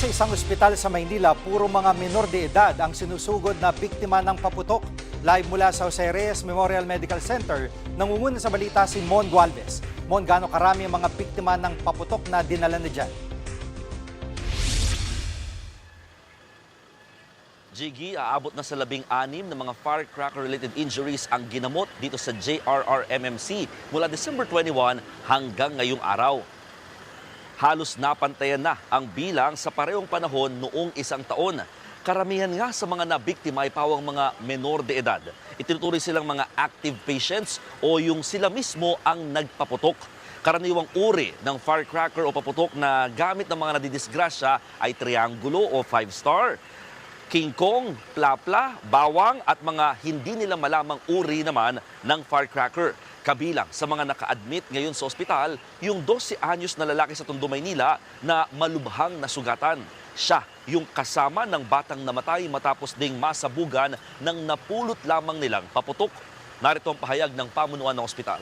sa isang ospital sa Maynila, puro mga menor de edad ang sinusugod na biktima ng paputok. Live mula sa Jose Reyes Memorial Medical Center, nangunguna sa balita si Mon Gualvez. Mon, gaano karami ang mga biktima ng paputok na dinala na dyan? Jiggy, aabot na sa 16 na mga firecracker-related injuries ang ginamot dito sa JRRMMC mula December 21 hanggang ngayong araw. Halos napantayan na ang bilang sa parehong panahon noong isang taon. Karamihan nga sa mga nabiktima ay pawang mga menor de edad. Itinuturing silang mga active patients o yung sila mismo ang nagpaputok. Karaniwang uri ng firecracker o paputok na gamit ng mga nadidisgrasya ay triangulo o 5-star. King Kong, plapla, bawang at mga hindi nila malamang uri naman ng firecracker. Kabilang sa mga naka-admit ngayon sa ospital, yung 12 anyos na lalaki sa Tondo, Maynila na malubhang nasugatan. Siya yung kasama ng batang namatay matapos ding masabugan ng napulot lamang nilang paputok. Narito ang pahayag ng pamunuan ng ospital.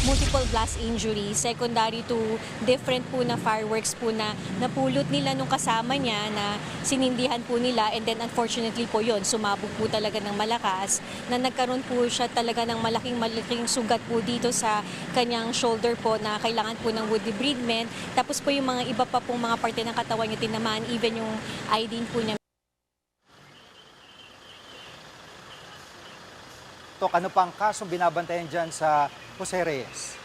Multiple blast injury, secondary to different po na fireworks po na napulot nila nung kasama niya na sinindihan po nila, and then unfortunately po yon sumabog po talaga ng malakas na nagkaroon po siya talaga ng malaking sugat po dito sa kanyang shoulder po na kailangan po ng wound debridement. Tapos po yung mga iba pa pong mga parte ng katawan niya tinamaan, even yung eye din po niya. Ano pa ang kasong binabantayan dyan sa Jose Reyes?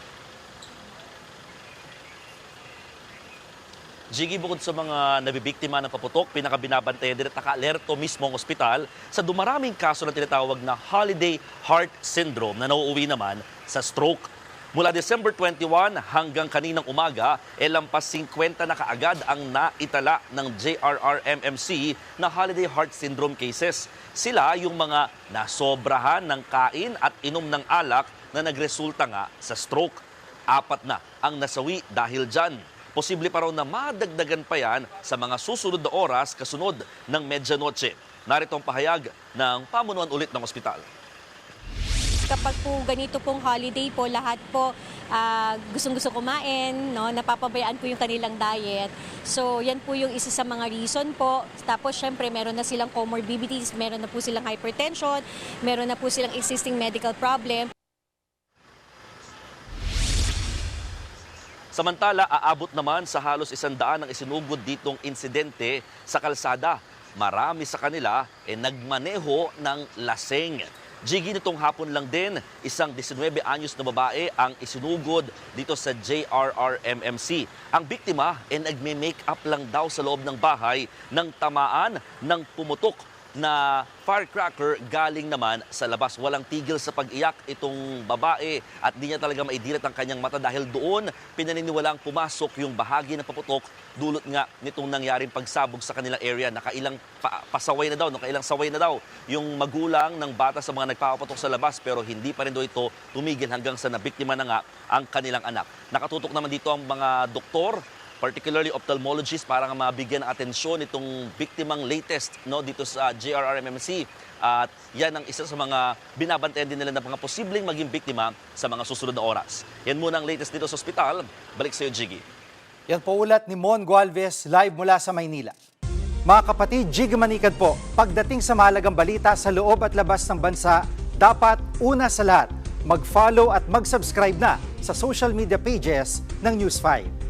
Jiggy, bukod sa mga nabibiktima ng paputok, pinakabinabantayan din at naka-alerto mismo ang ospital sa dumaraming kaso na tinatawag na holiday heart syndrome na nauuwi naman sa stroke. Mula December 21 hanggang kaninang umaga, lampas 50 na kaagad ang naitala ng JRRMMC na holiday heart syndrome cases. Sila yung mga nasobrahan ng kain at inom ng alak na nagresulta nga sa stroke. 4 na ang nasawi dahil dyan. Posible pa raw na madagdagan pa yan sa mga susunod na oras kasunod ng medyanoche. Narito ang pahayag ng pamunuan ulit ng ospital. Kapag po ganito pong holiday po, lahat po gustong-gusto kumain, no? Napapabayaan po yung kanilang diet. So yan po yung isa sa mga reason po. Tapos syempre meron na silang comorbidities, meron na po silang hypertension, meron na po silang existing medical problem. Samantala, aabot naman sa halos 100 ang isinugod ditong insidente sa kalsada. Marami sa kanila nagmaneho ng laseng. Jiggy, nitong hapon lang din, isang 19 anyos na babae ang isinugod dito sa JRRMMC. Ang biktima nagme-make up lang daw sa loob ng bahay ng tamaan ng pumutok na firecracker galing naman sa labas. Walang tigil sa pag-iyak itong babae at di niya talaga maidilat ang kanyang mata dahil doon pinaniniwalang pumasok yung bahagi ng paputok dulot nga nitong nangyaring pagsabog sa kanilang area. Nakailang pasaway na daw, nakailang saway na daw yung magulang ng bata sa mga nagpapaputok sa labas, pero hindi pa rin daw ito tumigil hanggang sa nabiktima na nga ang kanilang anak. Nakatutok naman dito ang mga doktor, particularly ophthalmologists, para nga mabigyan ng atensyon itong biktimang latest dito sa JRRMMC. At yan ang isa sa mga binabantayan din nila ng mga posibleng maging biktima sa mga susunod na oras. Yan muna ang latest dito sa ospital. Balik sa iyo, Jiggy. Yan po ulat ni Mon Gualvez, live mula sa Maynila. Mga kapatid, Jiggy Manikad po. Pagdating sa mahalagang balita sa loob at labas ng bansa, dapat una sa lahat, mag-follow at mag-subscribe na sa social media pages ng News 5.